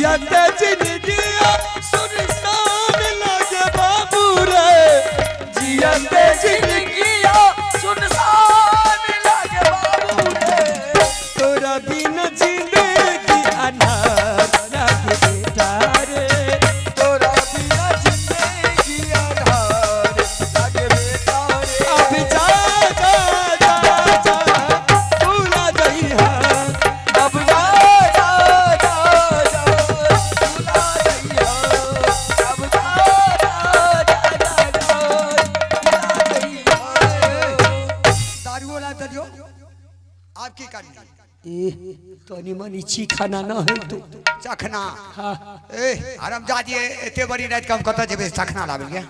जियते जिंदगिया सुनसान लगे बाबू रे जियते जिंदगिया सुनसान लगे बाबू रे तोरा बिन जिंदगी अनाथ लगे बेटा रे तोरा बिन जिंदगी अनाथ लगे बेटा रे अब जा जा जा जा भूला जइहा अब जा जा जा जा भूला जइहा अब जा जा जा जा भूला जइहा दारू वाला तो जो आपकी करनी तो मनी खाना न है तो चखना हाँ ए आराम जादिए एते बड़ी रात का हम कत जेबे चखना लाबे गया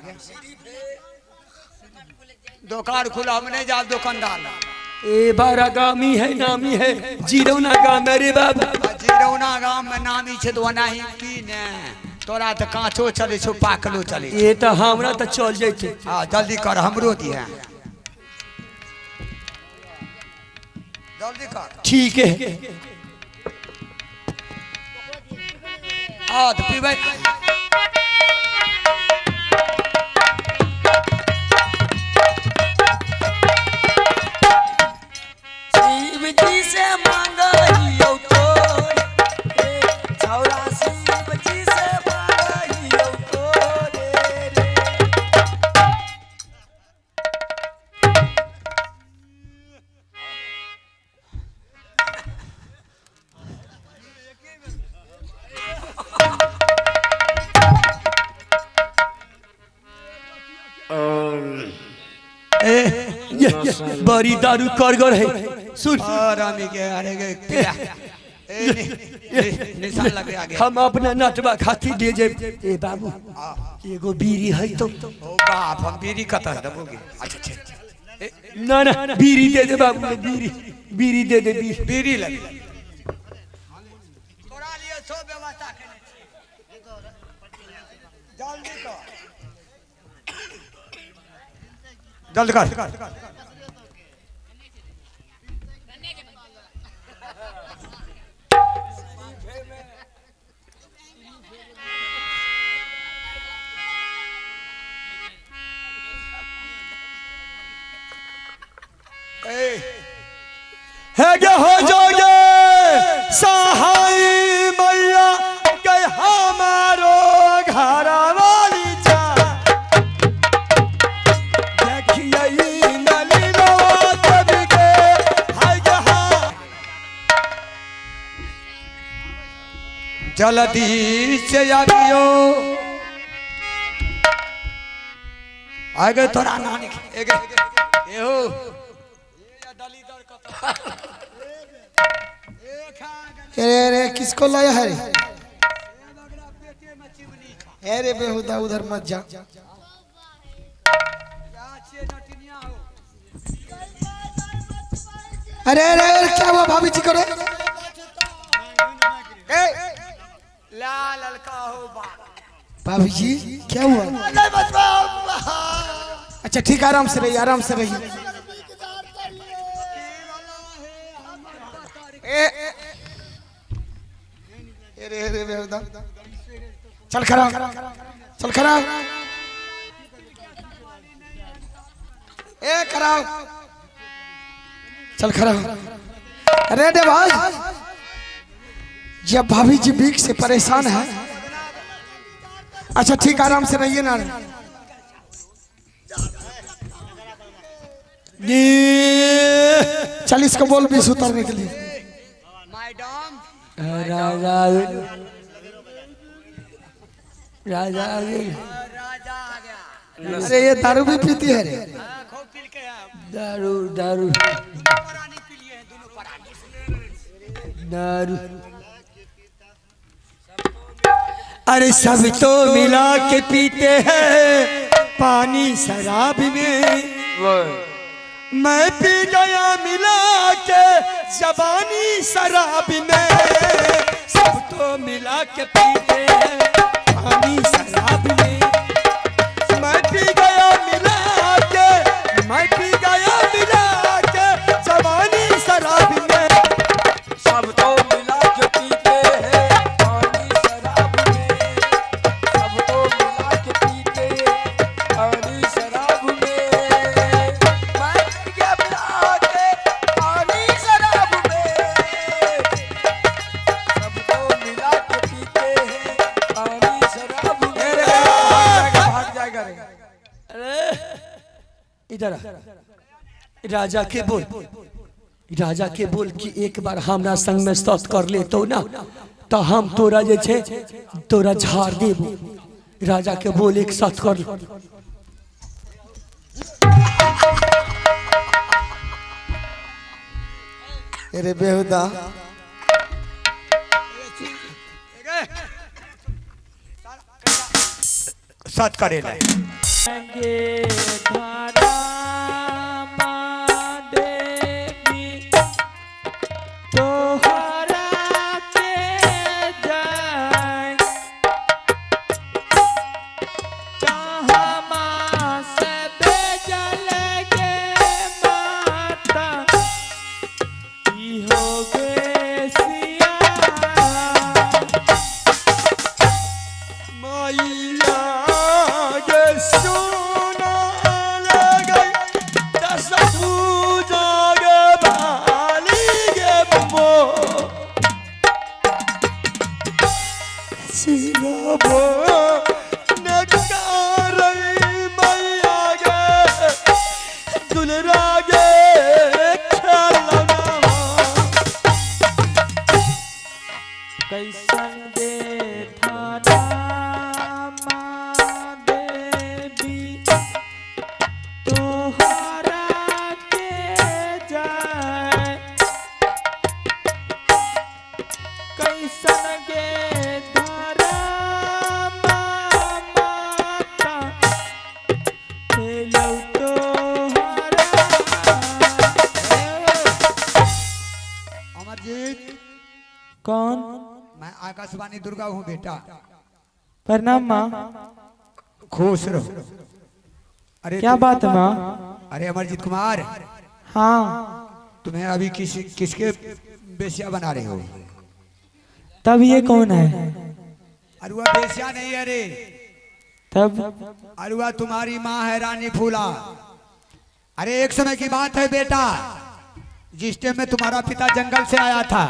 दुकान खुला हम नहीं जा दुकानदार ए बारागामी है नामी है जीरौना गांव मेरे बाबा जीरौना गांव में नामी छे तो नहीं पीने तोरा तो कांचो चले छो पाकलो चले ये तो हमरा तो चल जैते हां जल्दी कर हमरो दिया जल्दी कर ठीक है आ तो पीबे शिव जी से मांगहियो तो छौरा शिव जी से मांगहियो तो रे बड़ी दारू करगर है सुन रामी के अरे के पिया निशान लगे आगे हम अपना नटवा खाती दे जे ए बाबू एगो बीड़ी है तो ओ बाप हम बीड़ी कता दबोगे अच्छा अच्छा ना ना बीड़ी दे दे बाबू बीड़ी बीड़ी दे दे बीड़ी लगे तोरा लिए सब व्यवस्था करने जल्दी कर जल्दी कर है क्या हो जाओगे सहाय मैया के हमारो घर वाली जा देखिए नली तभी के है क्या जल्दी से आबियो आगे तोरा नानी एगे एहो अरे किसको लाया है अरे बेहुदा उधर मत जा अरे अरे क्या हुआ भाभी जी करे लाल ललका हो भाभी जी क्या हुआ अच्छा ठीक आराम से रहिए आराम से रहिए अरे बेहुदा चल खड़ा चल खड़ा ए खड़ा चल खड़ा अरे दे भाई जब भाभी जी बीक से परेशान है अच्छा ठीक आराम से रहिए ना चल इसको बोल भी उतरने के लिए राजा राजा अरे ये दारू भी पीती है रे दारू दारू दारू अरे सब तो मिला के पीते हैं पानी शराब में मैं पी गया मिला के जबानी शराब में सब तो मिला के पीते हैं पानी शराब में मैं पी गया मिला के मैं पी गया मिला के जबानी शराब में सब तो मिला के पीते हैं पानी शराब इधर आ। राजा के बोल, राजा के बोल कि एक बार हमरा संग में सत कर ले तो ना तो हम तोरा जे छे तोरा झाड़ देबो। राजा के बोल एक सत कर ले। अरे बेहुदा सत करे ले कौन? मैं आकाशवाणी दुर्गा हूँ बेटा। प्रणाम माँ। खुश रहो। अरे क्या बात है माँ? अरे अमरजीत कुमार, हाँ तुम्हें अभी किसके बेसिया बना रहे हो? तब ये कौन है? अरुआ बेसिया नहीं, अरे तब अरुआ तुम्हारी माँ है रानी फूला। अरे एक समय की बात है बेटा, जिस टाइम में तुम्हारा पिता जंगल से आया था,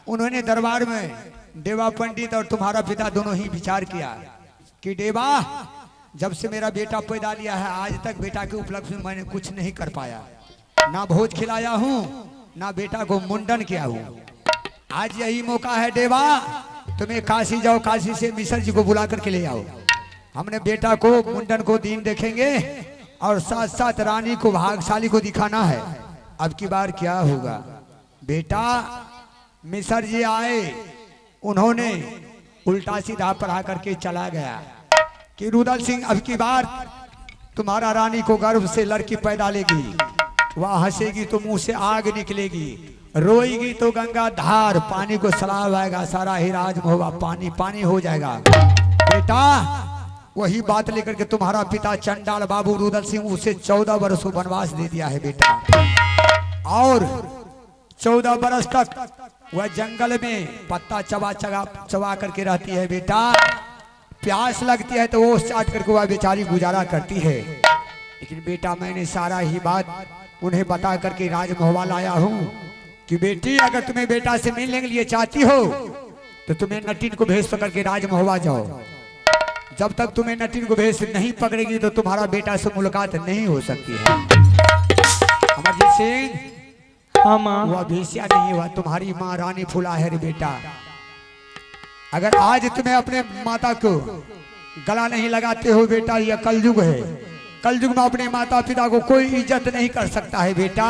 उन्होंने दरबार में देवा पंडित और तुम्हारा पिता दोनों ही विचार किया कि देवा, जब से मेरा बेटा पैदा लिया है आज तक बेटा के उपलक्ष्य में मैंने कुछ नहीं कर पाया, ना भोज खिलाया हूँ ना बेटा को मुंडन किया हूँ। आज यही मौका है देवा, तुम्हें काशी जाओ, काशी से मिश्र जी को बुला करके ले आओ। हमने बेटा को मुंडन को दिन देखेंगे और साथ साथ रानी को भाग्यशाली को दिखाना है। अब की बार क्या होगा बेटा? मिश्र जी आए, उन्होंने उल्टा सीधा पढ़ा करके चला गया कि रुदल सिंह अब की बार तुम्हारा रानी को गर्भ से लड़की पैदा लेगी, वह हंसेगी तो मुंह से आग निकलेगी, रोएगी तो गंगा धार पानी को सलाब आएगा, सारा ही राजमहल पानी पानी हो जाएगा। बेटा वही बात लेकर के तुम्हारा पिता चंडाल बाबू रुदल सिंह उसे 14 वर्ष को वनवास दे दिया है बेटा, और 14 वर्ष तक वह जंगल में पत्ता चबा करके रहती है बेटा। प्यास लगती है तो वो चाट करके वह बेचारी गुजारा करती है। लेकिन बेटा मैंने सारा ही बात उन्हें बता करके राजमहल लाया हूँ कि बेटी अगर तुम्हें बेटा से मिलने के लिए चाहती हो तो तुम्हें नटिन को भेज पकड़ के राजमहल जाओ। जब तक तुम्हें नटिन को भेज नहीं पकड़ेगी तो तुम्हारा बेटा से मुलाकात नहीं हो सकती है। अमरजीत सिंह, हाँ माँ। वह भेसिया नहीं हुआ, तुम्हारी माँ रानी फूला है रे बेटा। अगर आज तुम्हें अपने माता को गला नहीं लगाते हो बेटा, यह कलयुग है, कलयुग में अपने माता पिता को कोई इज्जत नहीं कर सकता है बेटा।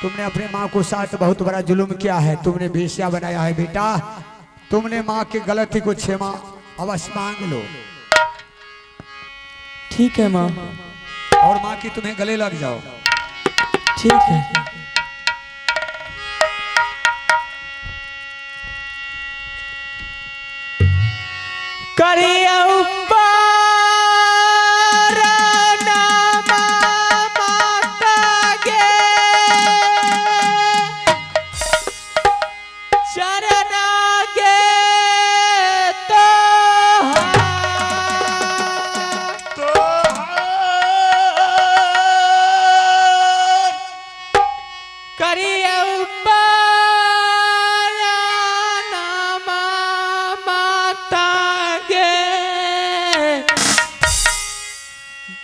तुमने अपने माँ को साथ बहुत बड़ा जुल्म किया है, तुमने बेसिया बनाया है बेटा। तुमने माँ की गलती को क्षमा अवश्य मांग लो। ठीक है माँ। और माँ की तुम्हें गले लग जाओ। ठीक है। करिया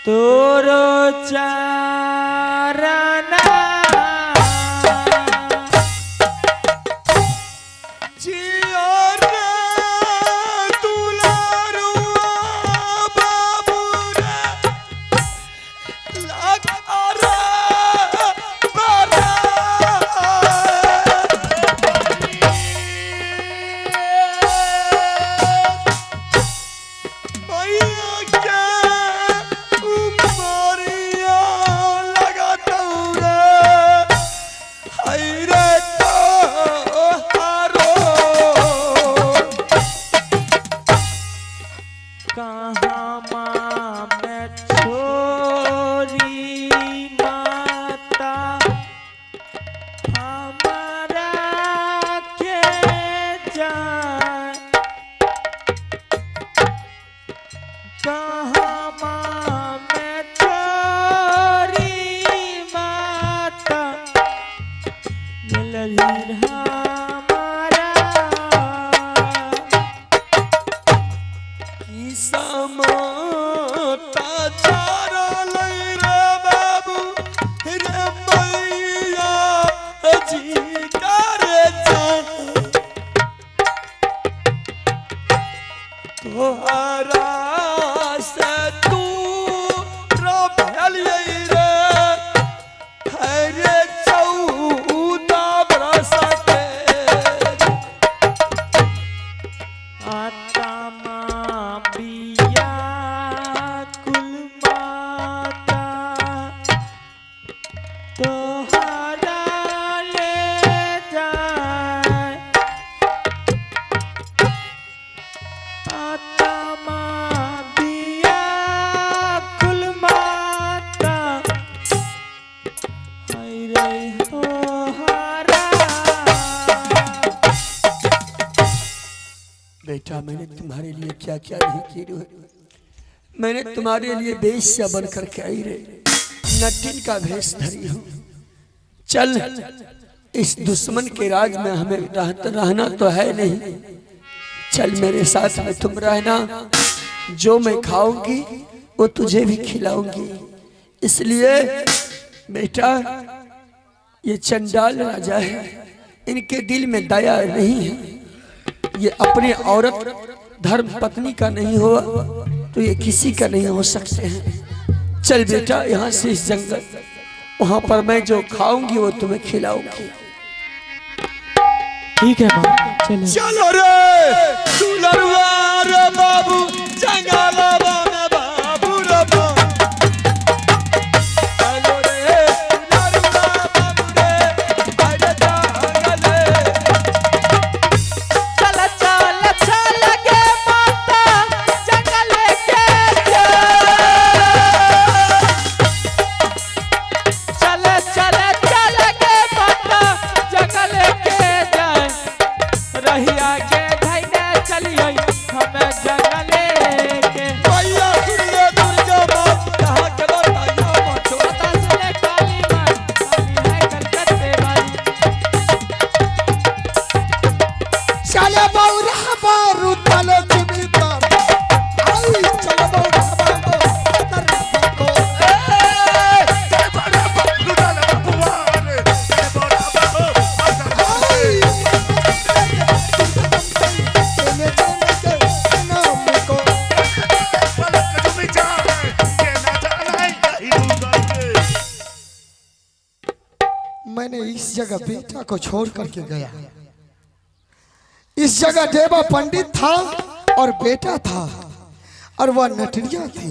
तो तोरो चारना जियो रे दुलारुआ बाबू रे लखरा बारा भैया के उमरिया लगाता रे हाय रे तोहारो कहाँ माँ में छोरी माता हमारा के जाए कहाँ माँ में छोरी माता मिलही हमारा की समाता चारा लई रे बाबू रे मैया जी करे जान तोहरा से तू भेलियै रे हरे 14 बरस के आता माँ बिया कुल माता तोहरा ले जाए आता माँ बिया कुल माता हाय रे तोहरा बेटा मैंने तुम्हारे लिए क्या क्या नहीं किया है मैंने तुम्हारे लिए वेश्या बन करके आई रे नटिन का भेष धरी हूँ चल इस दुश्मन के राज में हमें रहना तो है नहीं चल मेरे साथ में तुम रहना जो मैं खाऊंगी वो तुझे भी खिलाऊंगी इसलिए बेटा ये चंडाल राजा है इनके दिल में दया नहीं है ये अपने औरत धर्म पत्नी का नहीं हुआ तो ये किसी का नहीं हो सकते हैं चल बेटा यहाँ से इस जंगल वहां पर मैं जो खाऊंगी वो तुम्हें खिलाऊंगी ठीक है माँ चलो चलो रे दुलरुआ रे बाबू जंगलवा में बाबू रे चलो रे दुलरुआ बाबू रे अरे जंगले चल चल चल गे माता जंगल के चल चल चल गे माता जंगल के जाए रहिया के धैने चलिए हमें जंगल के भैया सुनिए दुर्गा बात कहाँ के बताइए मचो पता सुने काली माँ काली है कलकत्ते वाली चले बौरा बारू तले जिमितर आई चले बौरा बारू तले को तेरे के नाम को मैंने इस जगह बेटा को छोड़ करके गया इस जगह देवा पंडित था और बेटा था और वह नटनिया थी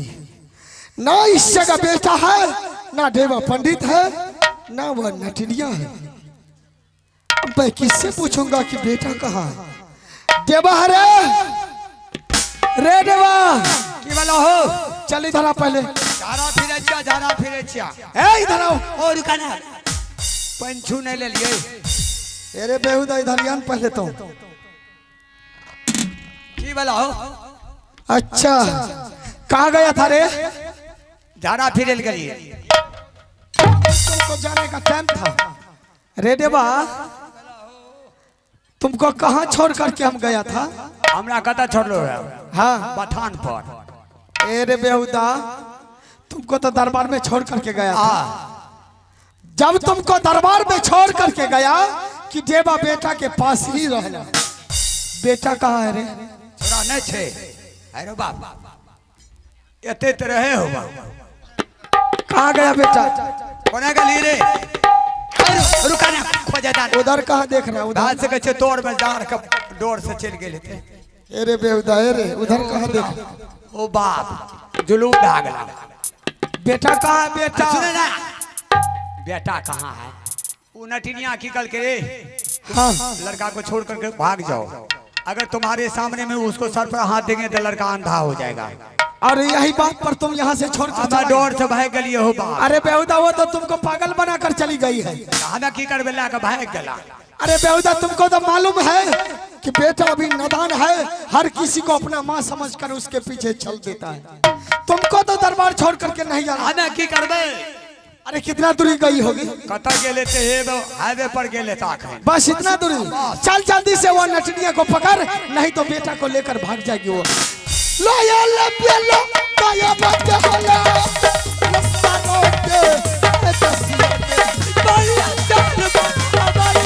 ना इस जगह बेटा है ना देवा पंडित है ना वह नटनिया है अब मैं किससे पूछूंगा कि बेटा कहाँ है देवा है रे देवा की वाला हो चल इधर आ पहले झारा फिरे छिया ए इधर आओ और रुकाना पंछू नहीं ले लिए अरे बेहुदा इधर यान पहले तो की वाला हो अच्छा कहाँ गया था रे झारा फिरे के लिए तुमको जाने का टाइम था रे देवा तुमको कहाँ छोड़ करके हम गया था हमरा कता छोड़ लो हाँ बथान पर ए रे बेहुदा तुमको तो दरबार में छोड़ करके गया था। जब तुमको दरबार में छोड़ करके गया कि देवा बेटा के पास ही रहना, बेटा कहाँ है रे? छोरा नहीं छे। अरे बाप एते तो रहे हो बाप। कहाँ गया बेटा? कोने गली रे? अरे रुका ना खोजा दान। उधर कहाँ देख रहा है? उधर दाल से कच्चे तोड़ में डाल के डोर से चल गए थे। अरे बेहुदा रे, उधर कहाँ देख रहा है? ओ बाप जुलूम भागला। बेटा कहाँ है बेटा? सुने ना बेटा कहाँ है? वो नटिनिया की कल के रे हाँ लड़का को छोड़ करके भाग जाओ। अगर तुम्हारे सामने में उसको सर पर हाथ देंगे तो लड़का अंधा हो जाएगा। और यही बात पर तुम यहाँ से छोड़ कर हमें चला डोर से भाग गई हो बाप। अरे बेहुदा वो तो तुमको पागल बनाकर चली गई है। हमें की कर बेला का भाग गला। अरे बेहुदा तुमको तो मालूम है कि बेटा अभी नादान है, हर किसी को अपना माँ समझकर उसके पीछे चल देता है। तुमको तो दरबार छोड़ करके नहीं जाना। हमें की कर बे? अरे कितना दूरी गई होगी? कतर के लेते हे हाईवे पर के लेता है। बस इतना दूरी। चल जल्दी से वो नटनिया को पकड़, नहीं तो बेटा को लेकर भाग जाएगी वो। लो ये ले पेलो काया बात होला रस्ता रोके ए तस्वीर बढ़िया चल हमारे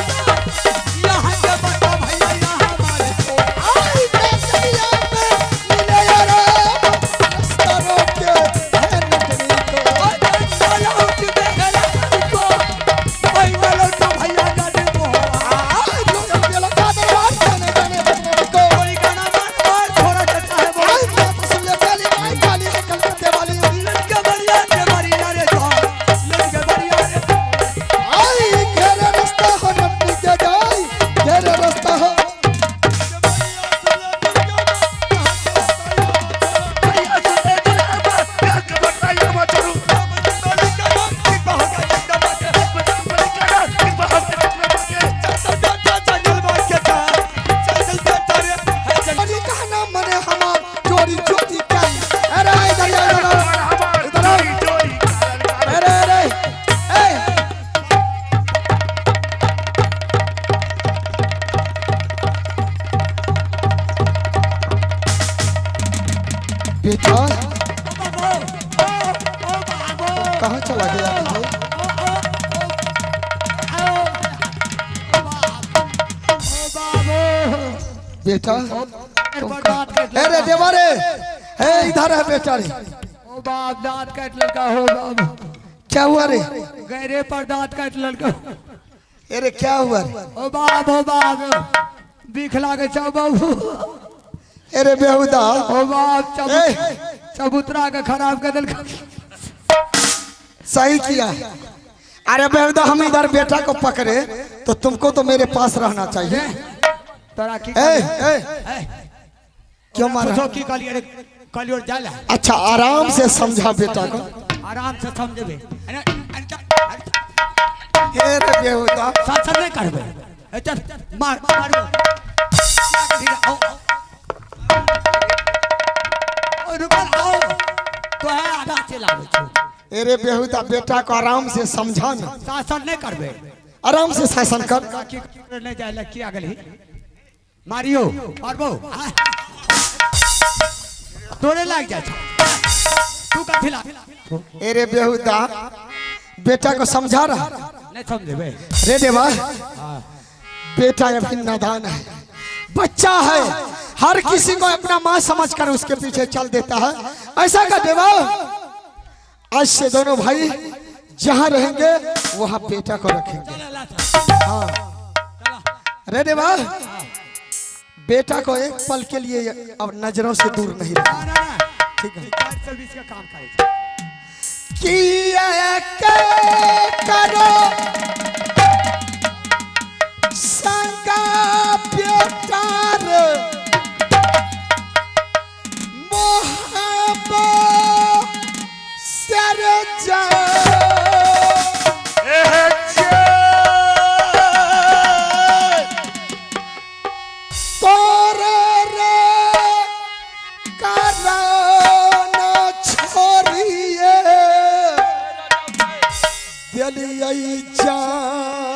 यहाँ के बता भैया यहाँ हमारे आई बेटिया में मिले यार रस्ता रोके है नटनी को चलो उठ बेला को भाई वालों तो भैया का देखो आई लो ये पेलो का दरबार जाने जाने बचने को कोई गाना मार थोड़ा सा है वो आई मैं सुन ले पहले आई खाली कलकत्ते वाली लड़के बढ़िया के बढ़िया रे तो लड़के बढ़िया रे आई घेरे रास्ता हो नटनी के जाई घेरे रास्ता हो अरे कहना मने हमार चोरी चोरी क्या? अरे इधर इधर अरे अरे ए बेटा कहाँ चला गया भाई? बेटा अरे देवा रे, इधर है बेटा रे। ओ बाप दांत काट लड़का हो बाप क्या हुआ रे? गहरे पर दांत काट लड़का अरे क्या हुआ रे? ओ बाप बीख लागे छो बाबू अरे बेहुदा ओ बाप ए! चबूतरा का खराब कर दिल सही किया। अरे बेहुदा हम इधर बेटा को पकड़े तो तुमको तो मेरे पास रहना चाहिए। तोरा की क्यों मारा? पूछो की काली अरे काली और जाला अच्छा आराम से समझा बेटा को। आराम से समझबे अरे बेहुदा साथ नहीं करबे ए चल मार मारो आओ ओ रुकल आओ तो है आधा चलावे छो। अरे बेहुदा बेटा को आराम से समझा ना, शासन नहीं करबे आराम से शासन कर। की नहीं जाए लकी आ गली मारियो मारबो तोरे लाग जा तू का फिला अरे बेहुदा बेटा को समझा रहा नहीं समझबे रे देवा। बेटा अभी नादान है, बच्चा है, हर किसी को अपना माँ समझकर उसके पीछे चल देता है। ऐसा का देवा आज से दोनों भाई जहाँ रहेंगे वहाँ बेटा को रखेंगे। हाँ रे देवा बेटा को एक पल के लिए अब नजरों से दूर नहीं रखना। ना ना ठीक है सर्विस का काम करे किया के करो संगा प्यार मोहब्बत सर जा तोरे रे कारण छोड़िए दिलियै जंगल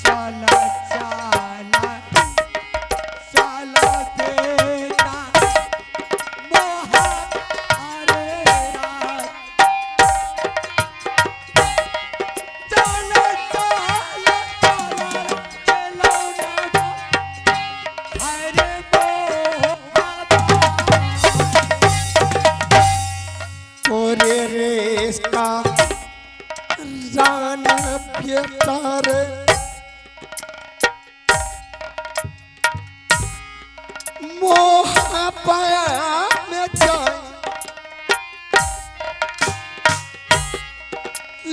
चला चला चला दे तारे मोहा पाया में जाए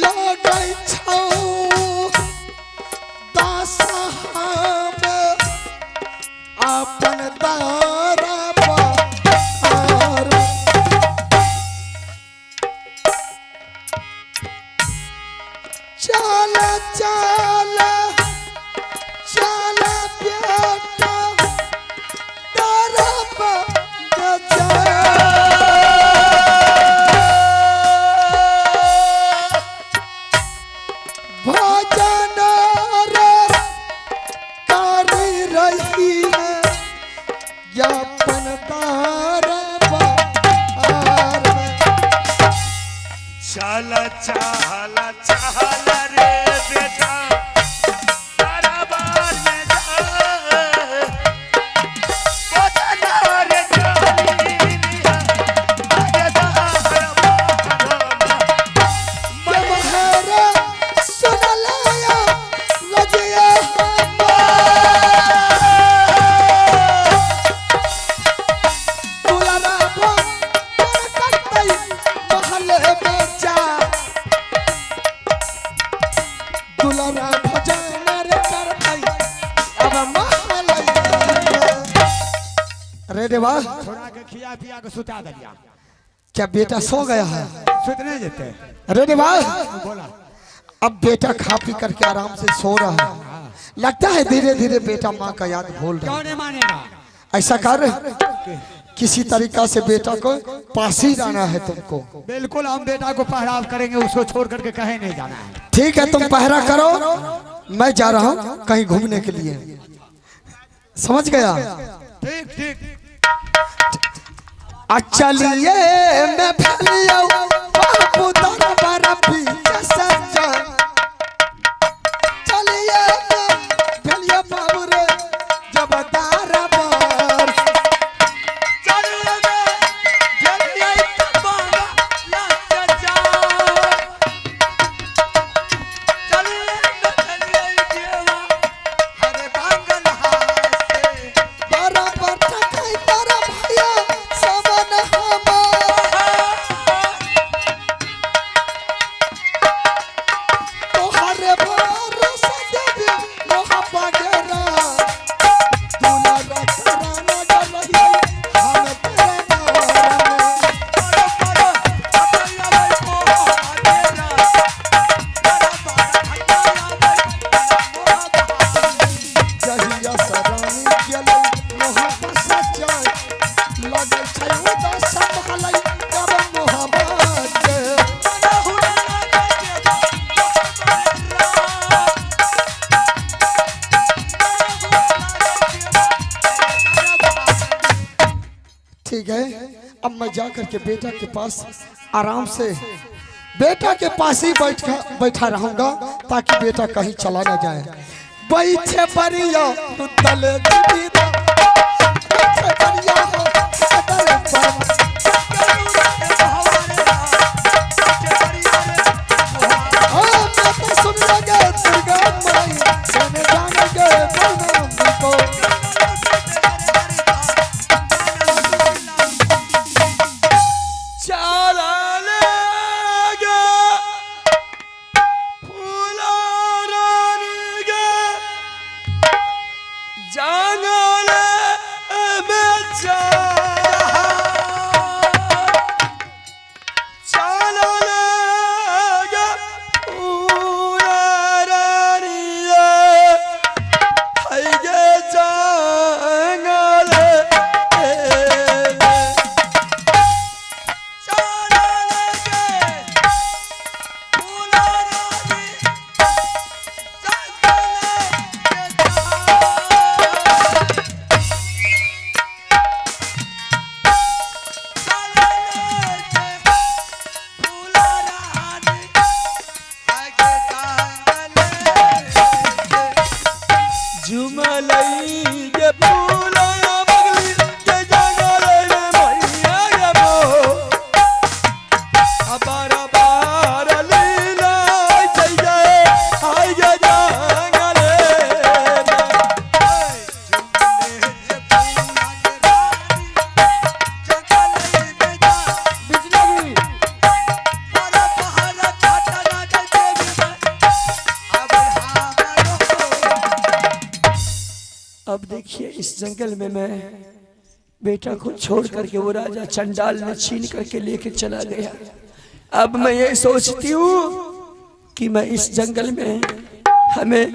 लगै छौ दासहाब अपन दारा पार चल चल चल बेटा तरफ भजन रे करी रही है ज्ञापन तार पार चल चल चल रे बेटा दरबार में जा बजना रे जानिया आगे तुम्हारा सुन लाया रजिया दुलारा करतई महल में जा दुलारा भजन रे करतई अब महल अरे देवा छोड़ा के खिया पिया के सुता दिया। क्या बेटा सो गया है? सुत नहीं जेते अरे देवा बोला अब बेटा खा पी करके आराम से सो रहा है। लगता है धीरे धीरे बेटा माँ का याद भूल रहा क्यों नहीं मानेगा? है। ऐसा कर किसी तरीका से बेटा को पास ही जाना है तुमको। बिल्कुल हम बेटा को पहराव करेंगे, उसको छोड़ करके कहीं नहीं जाना है। ठीक है तुम पहरा करो, मैं जा रहा हूँ कहीं घूमने के लिए। समझ गया? ठीक ठीक चलिए मैं फैलियो बापू दरबार पीछे सजा चलिए मैं फैलियो बाबू रे जब दरबार चलिए जल्दी तबागा लग जा चलिए देवा हर बांगल हासे बराबर ठकाई तारा भैया समन तोहरे भरोसे देवी मोहा पागेरा दुलारा कराना डर रही हम तेरे नाम जहिया सरानी गेलै मोहा सच्चाई लगै छै उदास संभालै कब मोहब्बत के ठीक है अब मैं जा करके बेटा के पास आराम से बेटा के पास ही बैठा रहूंगा ताकि बेटा कहीं चला ना जाए। बैठे बढ़िया तले दीदा बैठे बढ़िया हो तले पर मैं तो सुन लगे दुर्गा माई जाने जानेंगे प्रणाम को अब देखिए इस जंगल में मैं बेटा को छोड़ करके वो राजा चंडाल ने छीन करके लेके चला गया। अब मैं ये सोचती हूँ कि मैं इस जंगल में हमें